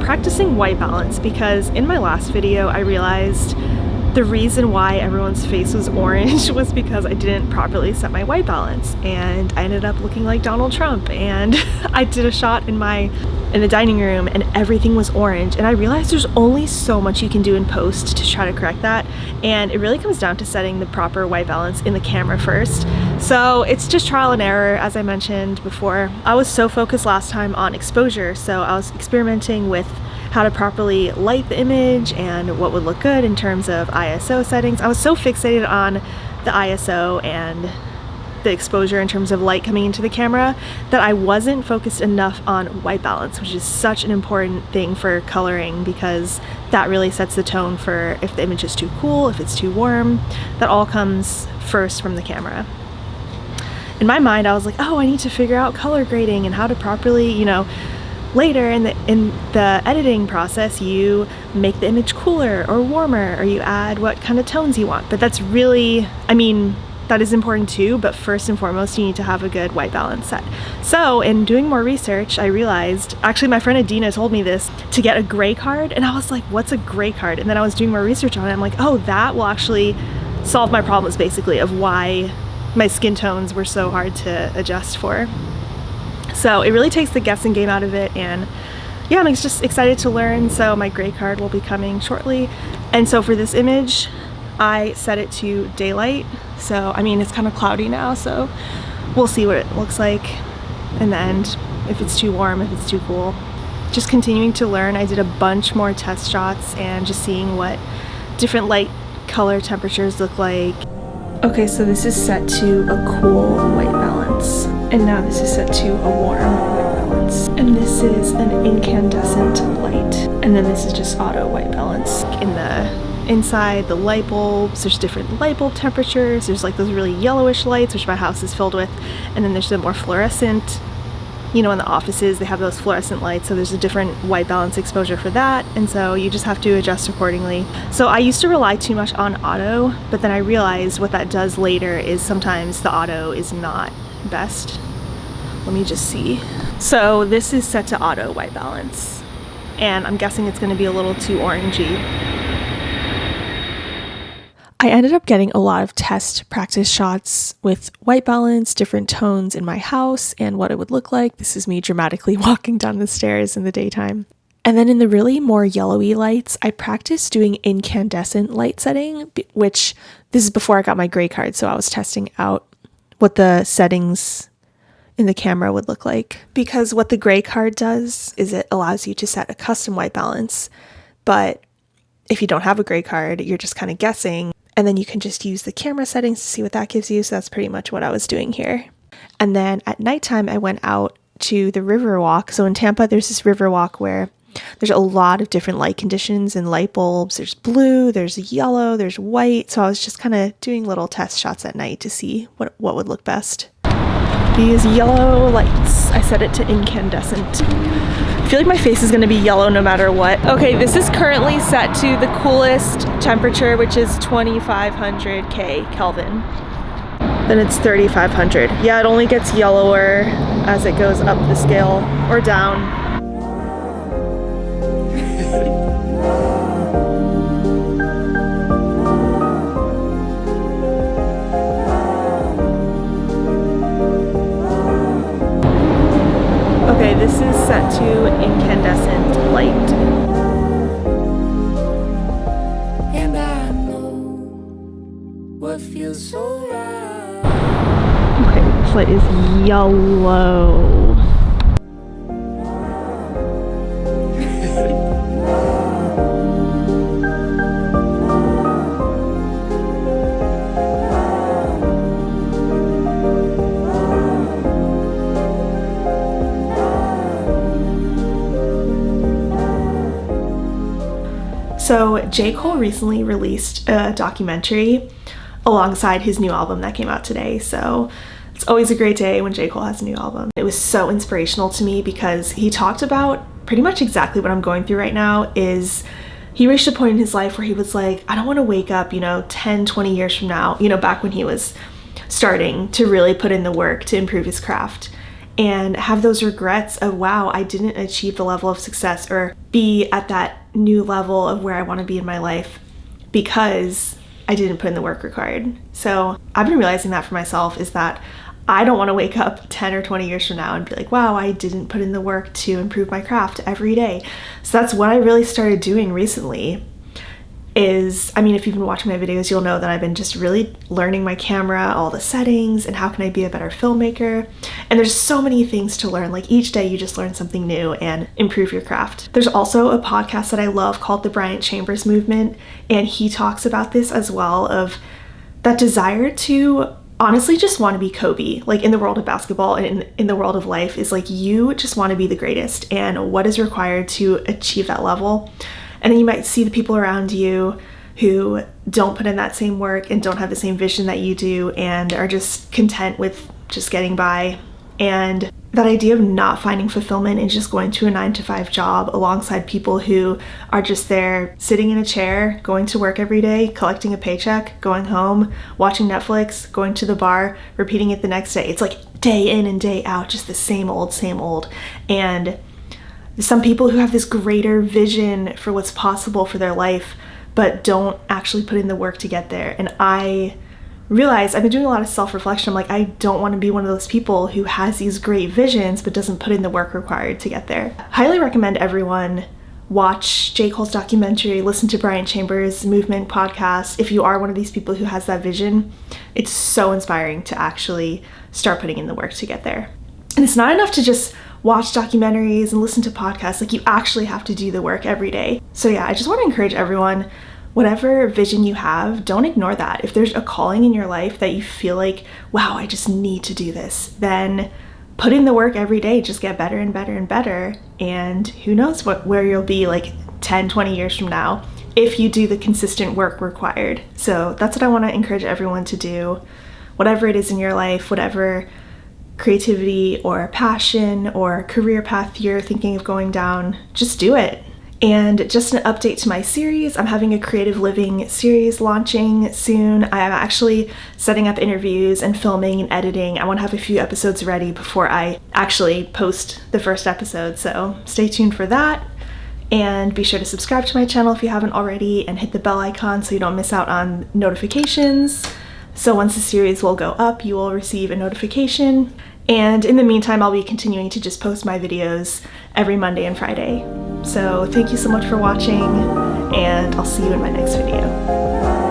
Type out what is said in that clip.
practicing white balance because in my last video I realized the reason why everyone's face was orange was because I didn't properly set my white balance, and I ended up looking like Donald Trump. And I did a shot in the dining room and everything was orange, and I realized there's only so much you can do in post to try to correct that, and it really comes down to setting the proper white balance in the camera first. So it's just trial and error, as I mentioned before. I was so focused last time on exposure, so I was experimenting with how to properly light the image and what would look good in terms of ISO settings. I was so fixated on the ISO and the exposure in terms of light coming into the camera that I wasn't focused enough on white balance, which is such an important thing for coloring because that really sets the tone for if the image is too cool, if it's too warm. That all comes first from the camera. In my mind, I was like, oh, I need to figure out color grading and how to properly, later in the editing process, you make the image cooler or warmer, or you add what kind of tones you want. But that's really, that is important too, but first and foremost, you need to have a good white balance set. So in doing more research, I realized, actually my friend Adina told me this, to get a gray card, and I was like, what's a gray card? And then I was doing more research on it. I'm like, oh, that will actually solve my problems basically of why my skin tones were so hard to adjust for. So it really takes the guessing game out of it, and yeah, I'm just excited to learn. So my gray card will be coming shortly. And so for this image, I set it to daylight. So, it's kind of cloudy now, so we'll see what it looks like. And then if it's too warm, if it's too cool. Just continuing to learn. I did a bunch more test shots and just seeing what different light color temperatures look like. Okay, so this is set to a cool white balance. And now this is set to a warm white balance. And this is an incandescent light. And then this is just auto white balance. In the inside, the light bulbs, there's different light bulb temperatures. There's like those really yellowish lights, which my house is filled with. And then there's the more fluorescent, in the offices, they have those fluorescent lights. So there's a different white balance exposure for that. And so you just have to adjust accordingly. So I used to rely too much on auto, but then I realized what that does later is sometimes the auto is not best. Let me just see. So this is set to auto white balance, and I'm guessing it's going to be a little too orangey. I ended up getting a lot of test practice shots with white balance, different tones in my house, and what it would look like. This is me dramatically walking down the stairs in the daytime. And then in the really more yellowy lights, I practiced doing incandescent light setting, which this is before I got my gray card, so I was testing out what the settings in the camera would look like. Because what the gray card does is it allows you to set a custom white balance, but if you don't have a gray card, you're just kind of guessing, and then you can just use the camera settings to see what that gives you. So that's pretty much what I was doing here. And then at nighttime, I went out to the river walk. So in Tampa, there's this river walk where there's a lot of different light conditions and light bulbs. There's blue, there's yellow, there's white. So I was just kind of doing little test shots at night to see what would look best. These yellow lights, I set it to incandescent. I feel like my face is going to be yellow no matter what. Okay, this is currently set to the coolest temperature, which is 2500 Kelvin. Then it's 3500. Yeah, it only gets yellower as it goes up the scale or down. Okay, this is set to incandescent light. And I know what feels so right. Okay, this light is yellow. So J. Cole recently released a documentary alongside his new album that came out today. So it's always a great day when J. Cole has a new album. It was so inspirational to me because he talked about pretty much exactly what I'm going through right now. Is he reached a point in his life where he was like, I don't want to wake up, 10, 20 years from now, back when he was starting to really put in the work to improve his craft. and have those regrets of, wow, I didn't achieve the level of success or be at that new level of where I want to be in my life because I didn't put in the work required. So I've been realizing that for myself is that I don't want to wake up 10 or 20 years from now and be like, wow, I didn't put in the work to improve my craft every day. So that's what I really started doing recently is, I mean, if you've been watching my videos, you'll know that I've been just really learning my camera, all the settings, and how can I be a better filmmaker. And there's so many things to learn. Like each day you just learn something new and improve your craft. There's also a podcast that I love called the Bryant Chambers Movement. And he talks about this as well, of that desire to honestly just want to be Kobe, like in the world of basketball and in the world of life, is like you just want to be the greatest and what is required to achieve that level. And then you might see the people around you who don't put in that same work and don't have the same vision that you do and are just content with just getting by. And that idea of not finding fulfillment in just going to a 9-to-5 job alongside people who are just there sitting in a chair, going to work every day, collecting a paycheck, going home, watching Netflix, going to the bar, repeating it the next day. It's like day in and day out, just the same old, same old. And some people who have this greater vision for what's possible for their life, but don't actually put in the work to get there. And I realize I've been doing a lot of self-reflection. I'm like, I don't want to be one of those people who has these great visions, but doesn't put in the work required to get there. Highly recommend everyone watch J. Cole's documentary, listen to Bryant Chambers' Movement podcast. If you are one of these people who has that vision, it's so inspiring to actually start putting in the work to get there. And it's not enough to just watch documentaries and listen to podcasts. Like, you actually have to do the work every day. So yeah, I just want to encourage everyone, whatever vision you have, don't ignore that. If there's a calling in your life that you feel like, wow, I just need to do this, then put in the work every day. Just get better and better and better. And who knows where you'll be like 10, 20 years from now if you do the consistent work required. So that's what I want to encourage everyone to do. Whatever it is in your life, whatever creativity or passion or career path you're thinking of going down, just do it. And just an update to my series, I'm having a creative living series launching soon. I am actually setting up interviews and filming and editing. I want to have a few episodes ready before I actually post the first episode, so stay tuned for that. And be sure to subscribe to my channel if you haven't already and hit the bell icon so you don't miss out on notifications. So once the series will go up, you will receive a notification. And in the meantime, I'll be continuing to just post my videos every Monday and Friday. So thank you so much for watching, and I'll see you in my next video.